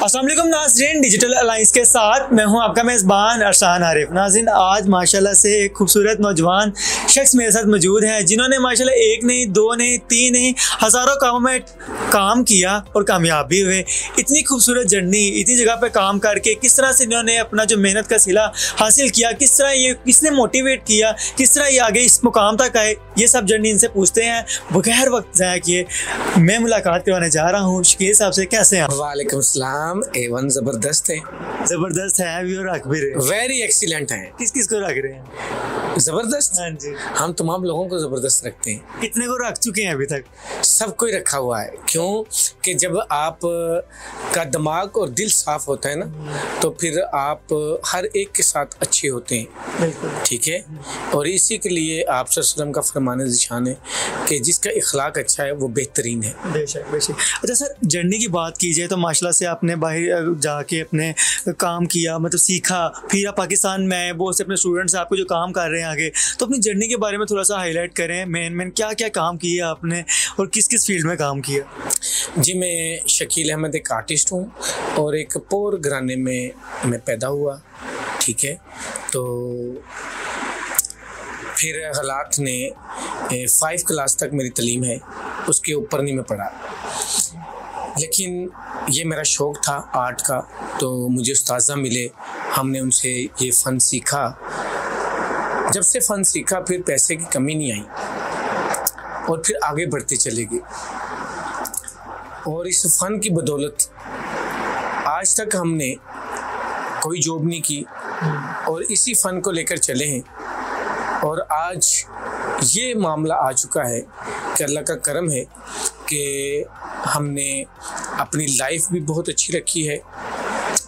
अस्सलाम वालेकुम नाज़रीन, डिजिटल अलायंस के साथ मैं हूं आपका मेज़बान अरसान आरिफ। नाज़रीन, आज माशाल्लाह से एक खूबसूरत नौजवान शख्स मेरे साथ मौजूद है जिन्होंने माशाल्लाह एक नहीं, दो नहीं, तीन नहीं, हज़ारों कामों में काम किया और कामयाब भी हुए। इतनी खूबसूरत जर्नी, इतनी जगह पे काम करके किस तरह से इन्होंने अपना जो मेहनत का सिला हासिल किया, किस तरह ये किसने मोटिवेट किया, किस तरह ये आगे इस मुकाम तक आए, ये सब जर्नी इनसे पूछते हैं बगैर वक्त ज़ाया किए। मैं मुलाकात करवाने जा रहा हूँ शकील साहब से। कैसे हैं? वालेकुम सलाम। A1 जबरदस्त है, जबरदस्त है भी और रख भी रहे, वेरी एक्सीलेंट है। किस किस को रख रहे हैं? जबरदस्त। हाँ जी, हम तमाम लोगों को जबरदस्त रखते हैं। कितने को रख चुके हैं अभी तक? सबको ही रखा हुआ है। क्यों कि जब आप का दिमाग और दिल साफ होता है ना, तो फिर आप हर एक के साथ अच्छे होते हैं। ठीक है, और इसी के लिए आप सल्लल्लाहु का फरमाने निशान है कि जिसका इखलाक अच्छा है वो बेहतरीन है। बेशक बेशक। अच्छा सर, जर्नी की बात की जाए तो माशाल्लाह से आपने बाहर जाके अपने काम किया, मतलब सीखा, फिर आप पाकिस्तान में आए, बहुत से अपने स्टूडेंट्स आपको जो काम कर रहे हैं आगे, तो अपनी जर्नी के बारे में थोड़ा सा हाईलाइट करें। मेन क्या क्या काम किया आपने और किस किस फील्ड में काम किया? जी, मैं शकील अहमद एक आर्टिस्ट हूँ और एक पोर घराने में मैं पैदा हुआ। ठीक है, तो फिर हालात ने 5 क्लास तक मेरी तालीम है, उसके ऊपर नहीं मैं पढ़ा, लेकिन ये मेरा शौक़ था आर्ट का। तो मुझे उस्ताज़ा मिले, हमने उनसे ये फ़न सीखा। जब से फ़न सीखा फिर पैसे की कमी नहीं आई और फिर आगे बढ़ते चले गए। और इस फ़न की बदौलत आज तक हमने कोई जॉब नहीं की और इसी फ़न को लेकर चले हैं। और आज ये मामला आ चुका है कि अल्लाह का करम है कि हमने अपनी लाइफ भी बहुत अच्छी रखी है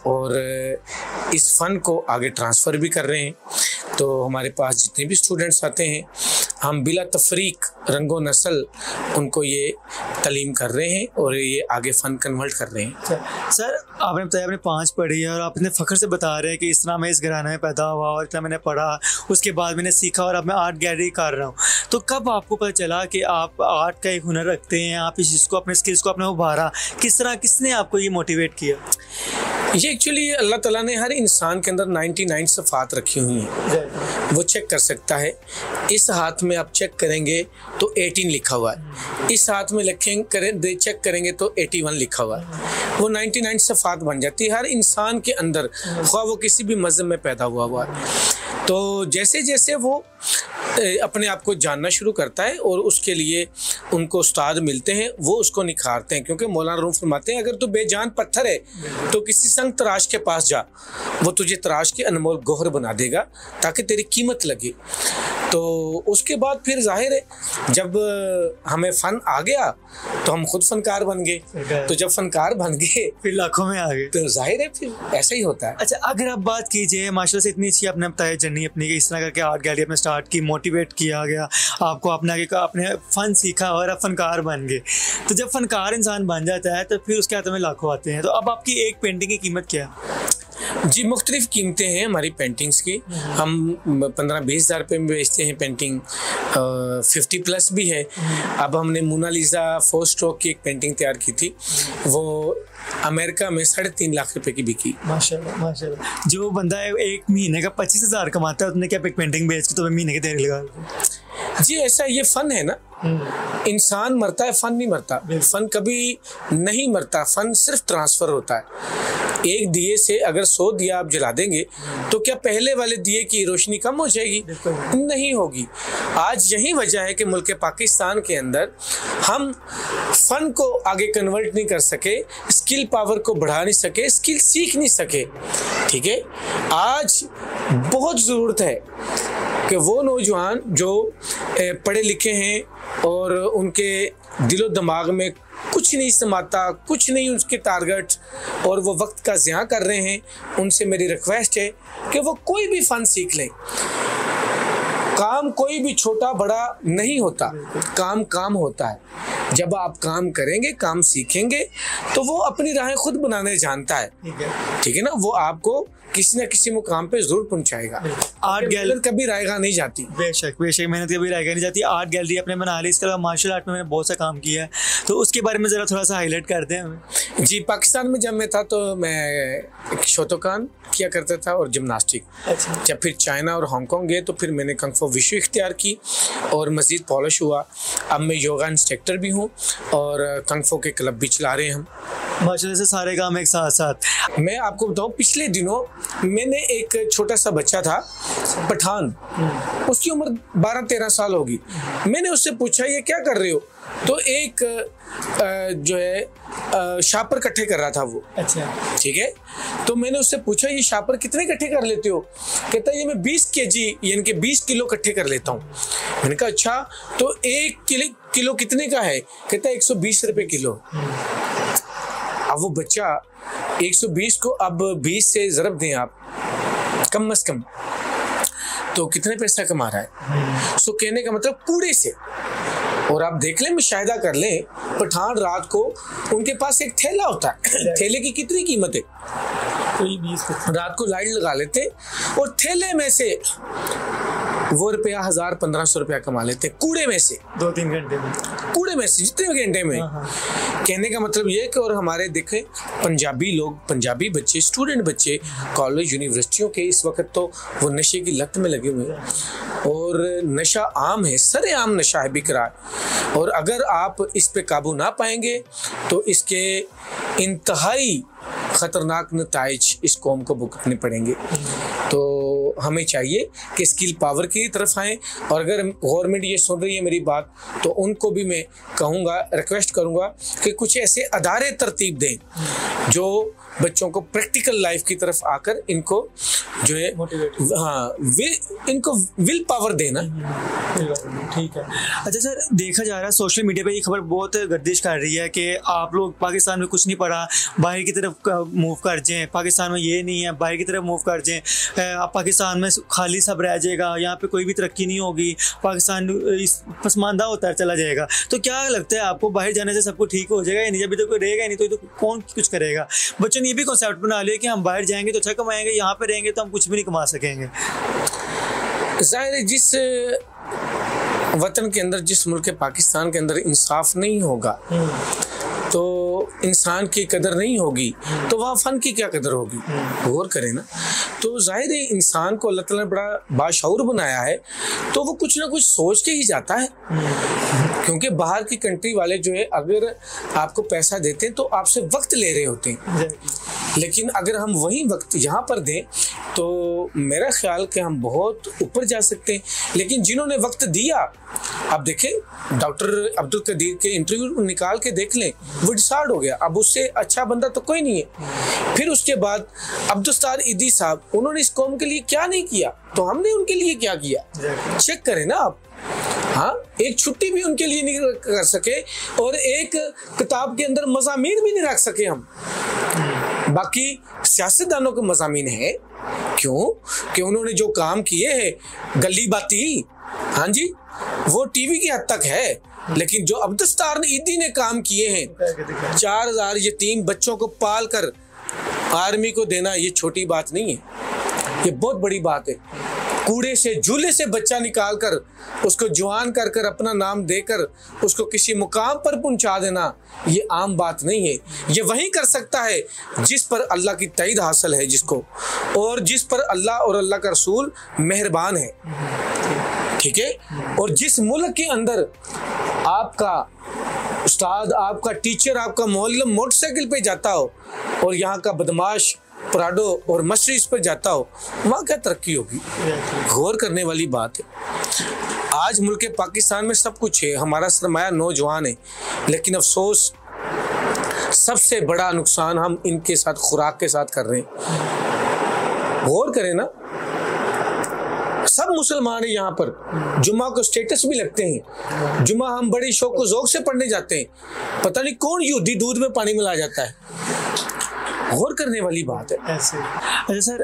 और इस फ़न को आगे ट्रांसफ़र भी कर रहे हैं। तो हमारे पास जितने भी स्टूडेंट्स आते हैं, हम बिला तफरीक रंगो नस्ल उनको ये तालीम कर रहे हैं और ये आगे फ़न कन्वर्ट कर रहे हैं। सर, आपने बताया आपने 5 पढ़ी है और आप इतने फ़ख्र से बता रहे हैं कि इस तरह मैं इस घराने में पैदा हुआ और इतना मैंने पढ़ा, उसके बाद मैंने सीखा और अब मैं आर्ट गैलरी कर रहा हूँ। तो कब आपको पता चला कि आप आर्ट का एक हुनर रखते हैं, आप इस चीज़ को, अपने स्किल्स को आपने उभारा? किस तरह, किसने आपको ये मोटिवेट किया? ये एक्चुअली अल्लाह ताला ने हर इंसान के अंदर 99 सिफ़ात रखी हुई हैं, वो चेक कर सकता है। इस हाथ में आप चेक करेंगे तो 18 लिखा हुआ है, इस हाथ में चेक करेंगे तो 81 लिखा हुआ है। वो 99 सिफ़ात बन जाती है हर इंसान के अंदर, ख्वाह वो किसी भी मज़हब में पैदा हुआ है। तो जैसे जैसे वो अपने आप को जानना शुरू करता है और उसके लिए उनको उस्ताद मिलते हैं, वो उसको निखारते हैं। क्योंकि मौलाना रूम फरमाते हैं, अगर तू बेजान पत्थर है तो किसी संग तराश के पास जा, वो तुझे तराश के अनमोल गोहर बना देगा ताकि तेरी कीमत लगे। तो उसके बाद फिर जाहिर है जब हमें फ़न आ गया तो हम खुद फनकार बन गए। तो जब फनकार बन गए फिर लाखों में आ गए, तो जाहिर है फिर ऐसा ही होता है। अच्छा, अगर आप बात कीजिए, माशाल्लाह से इतनी अच्छी आपने बताया जर्नी अपनी, इस तरह करके आर्ट गैलरी आपने स्टार्ट की, मोटिवेट किया गया आपको, अपने आगे का अपने फ़न सीखा और अब फनकार बन गए। तो जब फनकार इंसान बन जाता है तो फिर उसके हाथ में लाखों आते हैं। तो अब आपकी एक पेंटिंग की कीमत क्या है? जी, मुख्तलिफ़ कीमतें हैं हमारी पेंटिंग्स की। हम 15-20 हज़ार रुपये में बेचते हैं पेंटिंग, 50+ भी है। अब हमने मोनालिसा 4 स्ट्रोक की एक पेंटिंग तैयार की थी, वो अमेरिका में 3.5 लाख रुपए की बिकी। माशाल्लाह माशाल्लाह। जो बंदा एक महीने का 25,000 कमाता है, उसने क्या एक पेंटिंग बेच के तो महीने के देख लगा? जी, ऐसा ये फ़न है ना, इंसान मरता है, फ़न नहीं मरता। फ़न कभी नहीं मरता, फ़न सिर्फ ट्रांसफ़र होता है। एक दिए से अगर 100 दिया आप जला देंगे तो क्या पहले वाले दिए की रोशनी कम हो जाएगी? नहीं होगी। आज यही वजह है कि मुल्क पाकिस्तान के अंदर हम फ़न को आगे कन्वर्ट नहीं कर सके, स्किल पावर को बढ़ा नहीं सके, स्किल सीख नहीं सके। ठीक है, आज बहुत ज़रूरत है कि वो नौजवान जो पढ़े लिखे हैं और उनके दिलो दिमाग में कुछ नहीं समाता, कुछ नहीं उसके टारगेट, और वो वक्त का ज़िया कर रहे हैं, उनसे मेरी रिक्वेस्ट है कि वो कोई भी फ़न सीख लें। काम कोई भी छोटा बड़ा नहीं होता, काम काम होता है। जब आप काम करेंगे, काम सीखेंगे, तो वो अपनी राहें खुद बनाने जानता है। ठीक है ना, वो आपको किसी न किसी मुकाम पे जरूर पहुंचाएगा। आर्ट गैलरी कभी रायगा नहीं जाती। बेशक बेशक, मेहनत कभी रायगा नहीं जाती। आर्ट गैलरी अपने बना ली, इसके अलावा मार्शल आर्ट में मैंने बहुत सा काम किया है, तो उसके बारे में ज़रा थोड़ा सा हाईलाइट कर दें हमें। जी, पाकिस्तान में जब मैं था तो मैं शोतोकान किया करता था और जिम्नास्टिक। अच्छा। जब फिर चाइना और हांगकांग गए तो फिर मैंने कंग फू विशु इख्तियार की और मज़ीद पॉलिश हुआ। अब मैं योगा इंस्ट्रक्टर भी हूँ और कंग फू के क्लब भी चला रहे हैं हम। माशाल्लाह से सारे काम एक साथ साथ। मैं आपको बताऊं, पिछले दिनों मैंने एक छोटा सा बच्चा था पठान, उसकी उम्र 12-13 साल होगी। मैंने उससे पूछा ये क्या कर रहे हो, तो एक जो है शापर इकट्ठे कर रहा था वो। अच्छा। ठीक है, तो मैंने उससे पूछा ये शापर कितने इकट्ठे कर लेते हो? कहता है ये मैं 20 kg यानी कि 20 किलो इकट्ठे कर लेता हूँ। मैंने कहा अच्छा, तो 1 किलो कितने का है? कहता है 120 रुपये किलो। अब वो बच्चा 120 को अब 20 से ज़रब दें आप, कम से कम तो कितने पैसा कमा रहा है? सो कहने का मतलब कूड़े से। और आप देख लें, मुशाहिदा कर लें, पठान रात को उनके पास एक थैला होता है, थैले की कितनी कीमत है? रात को लाइट लगा लेते और थैले में से वो रुपया 1000-1500 रुपया कमा लेते कूड़े में से, 2-3 घंटे में, कूड़े में से जितने घंटे में। कहने का मतलब ये कि और हमारे देखें पंजाबी लोग, पंजाबी बच्चे, स्टूडेंट बच्चे कॉलेज यूनिवर्सिटियों के इस वक्त तो वो नशे की लत में लगे हुए हैं और नशा आम है, सरेआम नशा है, बिक रहा है। और अगर आप इस पे काबू ना पाएंगे तो इसके इंतहाई ख़तरनाक नताइज इस कौम को भुगतने पड़ेंगे। तो हमें चाहिए कि स्किल पावर की तरफ आएँ और अगर गवर्नमेंट ये सुन रही है मेरी बात तो उनको भी मैं कहूँगा, रिक्वेस्ट करूँगा कि कुछ ऐसे अदारे तरतीब दें जो बच्चों को प्रैक्टिकल लाइफ की तरफ आकर इनको जो है इनको विल पावर देना। ठीक है। अच्छा सर, देखा जा रहा है सोशल मीडिया पे ये खबर बहुत गर्दिश कर रही है कि आप लोग पाकिस्तान में कुछ नहीं पढ़ा, बाहर की तरफ मूव कर जाएं, पाकिस्तान में ये नहीं है, बाहर की तरफ मूव कर जाएं, आप पाकिस्तान में खाली सब रह जाएगा, यहाँ पे कोई भी तरक्की नहीं होगी, पाकिस्तान पसमानदा होता चला जाएगा। तो क्या लगता है आपको, बाहर जाने से सब कुछ ठीक हो जाएगा या नहीं? अभी तो कोई रहेगा नहीं तो कौन कुछ करेगा? बच्चों ने ये भी कॉन्सेप्ट बना लिया कि हम बाहर जाएंगे तो अच्छा कमाएंगे, यहाँ पे रहेंगे तो हम कुछ भी नहीं कमा सकेंगे। जाहिर है जिस वतन के अंदर, जिस मुल्क पाकिस्तान के अंदर इंसाफ नहीं होगा तो इंसान की कदर नहीं होगी, तो वहाँ फ़न की क्या कदर होगी? गौर करें ना। तो जाहिर है इंसान को अल्लाह ताला ने बड़ा बाशऊर बनाया है तो वो कुछ ना कुछ सोच के ही जाता है। क्योंकि बाहर की कंट्री वाले जो है अगर आपको पैसा देते हैं तो आपसे वक्त ले रहे होते हैं, लेकिन अगर हम वही वक्त यहाँ पर दें तो मेरा ख्याल कि हम बहुत ऊपर जा सकते हैं। लेकिन जिन्होंने वक्त दिया, अब देखें डॉक्टर अब्दुल कदीर के इंटरव्यू निकाल के देख लें, वो डिसाइड हो गया, अब उससे अच्छा बंदा तो कोई नहीं है। फिर उसके बाद अब्दुस्तार ईदी साहब, उन्होंने इस कौम के लिए क्या नहीं किया तो हमने उनके लिए क्या किया? चेक करें ना आप। हाँ, एक छुट्टी भी उनके लिए नहीं कर सके और एक किताब के अंदर मज़ामीन भी नहीं रख सके हम। बाकी सियासतदानों के मज़ामीन है, क्यों कि उन्होंने जो काम किए हैं गली बाती, हाँ जी, वो टीवी की हद तक है। लेकिन जो अब्दुस्तार ईदी ने काम किए हैं, 4000 यतीम बच्चों को पाल कर आर्मी को देना, ये छोटी बात नहीं है, ये बहुत बड़ी बात है। कूड़े से, झूले से बच्चा निकाल कर उसको जवान कर कर अपना नाम देकर उसको किसी मुकाम पर पहुंचा देना, ये आम बात नहीं है। ये वही कर सकता है जिस पर अल्लाह की तईद हासिल है, जिसको, और जिस पर अल्लाह और अल्लाह का रसूल मेहरबान है। ठीक है। और जिस मुल्क के अंदर आपका उस्ताद, आपका टीचर, आपका मौलम मोटरसाइकिल पे जाता हो और यहाँ का बदमाश प्राडो और मर्सिडीज पर जाता हो, वहाँ क्या तरक्की होगी? गौर करने वाली बात है। आज मुल्क पाकिस्तान में सब कुछ है, हमारा सरमाया नौजवान है, लेकिन अफसोस सबसे बड़ा नुकसान हम इनके साथ, खुराक के साथ कर रहे हैं। गौर करें ना, सब मुसलमान हैं यहाँ पर, जुम्मा को स्टेटस भी लगते हैं, जुम्मा हम बड़े शौक व ज़ौक़ से पढ़ने जाते हैं, पता नहीं कौन यहूदी दूध में पानी मिला जाता है। गौर करने वाली बात है। ऐसे अच्छा सर,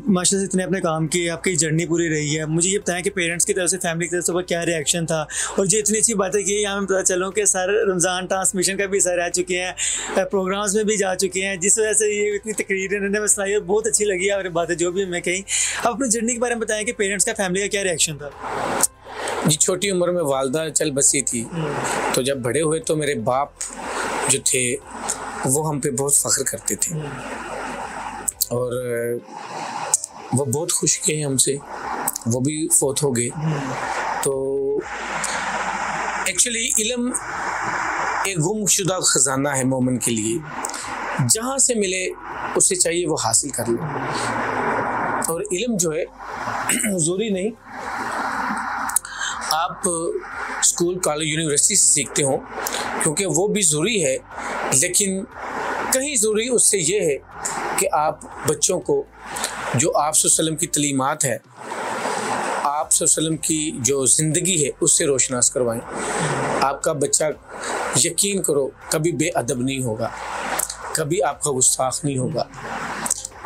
माशाल्लाह से इतने अपने काम किए, आपकी जर्नी पूरी रही है, मुझे ये बताएं कि पेरेंट्स की तरफ से, फैमिली की तरफ से क्या रिएक्शन था, और जो इतनी अच्छी बातें की यहाँ में पता चलो कि सर रमज़ान ट्रांसमिशन का भी हिस्सा रह चुके हैं, प्रोग्राम्स में भी जा चुके हैं, जिस वजह से ये इतनी तकरीर इन्होंने सुनाई, बहुत अच्छी लगी और बातें जो भी मैं कही। अब अपनी जर्नी के बारे में बताएं कि पेरेंट्स का, फैमिली का क्या रिएक्शन था? जी, छोटी उम्र में वालदा चल बसी थी, तो जब बड़े हुए तो मेरे बाप जो थे वो हम पे बहुत फ़ख्र करते थे और वो बहुत खुश गए हमसे, वो भी फौत हो गए। तो एक्चुअली इल्म एक गुमशुदा ख़जाना है मोमिन के लिए, जहाँ से मिले उसे चाहिए वो हासिल कर लो। और इल्म जो है ज़रूरी नहीं आप स्कूल, कॉलेज, यूनिवर्सिटी से सीखते हो, क्योंकि वो भी ज़रूरी है, लेकिन कहीं ज़रूरी उससे ये है कि आप बच्चों को जो आप सल्लल्लाहु अलैहि वसल्लम की तलीमात है, आप सल्लल्लाहु अलैहि वसल्लम की जो ज़िंदगी है उससे रोशनास करवाएं। आपका बच्चा, यकीन करो, कभी बेअदब नहीं होगा, कभी आपका गुस्ताख नहीं होगा।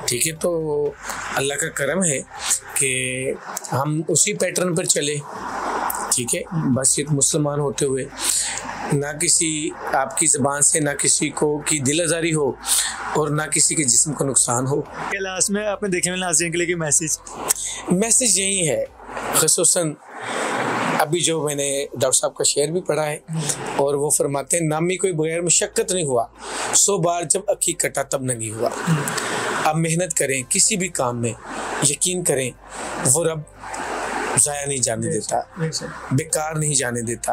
ठीक है, तो अल्लाह का करम है कि हम उसी पैटर्न पर चले। ठीक है, बस एक मुसलमान होते हुए ना किसी आपकी ज़बान से ना किसी को की दिल आज़ारी हो और ना किसी के जिस्म को नुकसान हो। लास्ट में आपने देखे में नाज़रीन के लिए मैसेज यही है, ख़ुसूसन अभी जो मैंने डॉक्टर साहब का शेर भी पढ़ा है, और वो फरमाते हैं, नामी कोई बगैर मुशक्क़त नहीं हुआ, 100 बार जब अखी कटा तब नहीं हुआ। अब मेहनत करें किसी भी काम में, यकीन करें वो रब ज़ाया नहीं जाने देता, बेकार नहीं जाने देता,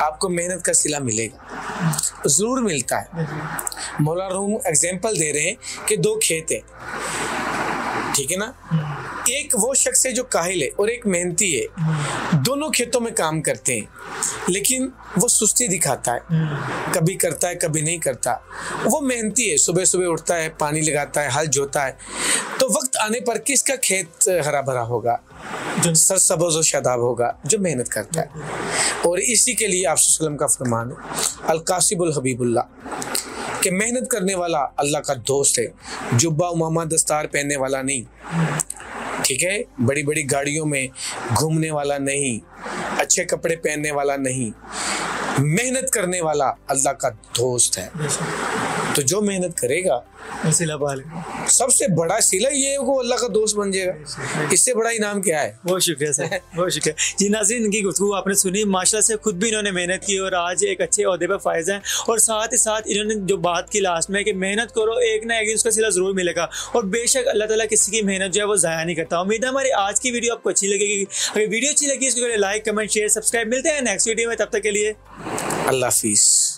आपको मेहनत का सिला मिलेगा, ज़रूर मिलता है। मौला रूम एग्जाम्पल दे रहे हैं कि 2 खेत हैं, ठीक है ना, एक वो शख्स है जो काहिल है और एक मेहनती है, दोनों खेतों में काम करते हैं, लेकिन वो सुस्ती दिखाता है, कभी करता है कभी नहीं करता। वो मेहनती है, सुबह सुबह उठता है, पानी लगाता है, हल जोता है, तो वक्त आने पर किसका खेत हरा भरा होगा? जो सरसब्ज़ और शादाब होगा, जो मेहनत करता है। और इसी के लिए आप सल्लल्लाहु अलैहि वसल्लम का फरमान है, अल-कासिबुल हबीबुल्लाह, कि मेहनत करने वाला अल्लाह का दोस्त है, जुब्बा उमामा दस्तार पहनने वाला नहीं, ठीक है, बड़ी बड़ी गाड़ियों में घूमने वाला नहीं, अच्छे कपड़े पहनने वाला नहीं, मेहनत करने वाला अल्लाह का दोस्त है। तो जो मेहनत करेगा सबसे बड़ा सिला ये है वो अल्लाह का दोस्त बन जाएगा, इससे बड़ा इनाम क्या है? बहुत शुक्रिया सर, बहुत शुक्रिया जी। नाज़रीन, इनकी गुफ्तगू आपने सुनी, माशाल्लाह से खुद भी इन्होंने मेहनत की और आज एक अच्छे ओहदे पर फायज हैं, और साथ ही साथ इन्होंने जो बात की लास्ट में कि मेहनत करो, एक ना एक दिन उसका सिला ज़रूर मिलेगा, और बेशक अल्लाह ताला किसी की मेहनत जो है वो ज़ाया नहीं करता। उम्मीद है हमारी आज की वीडियो आपको अच्छी लगेगी। अगर वीडियो अच्छी लगी इसको लाइक, कमेंट, शेयर, सब्सक्राइब। मिलते हैं नेक्स्ट वीडियो में, तब तक के लिए अल्लाह हाफिज़।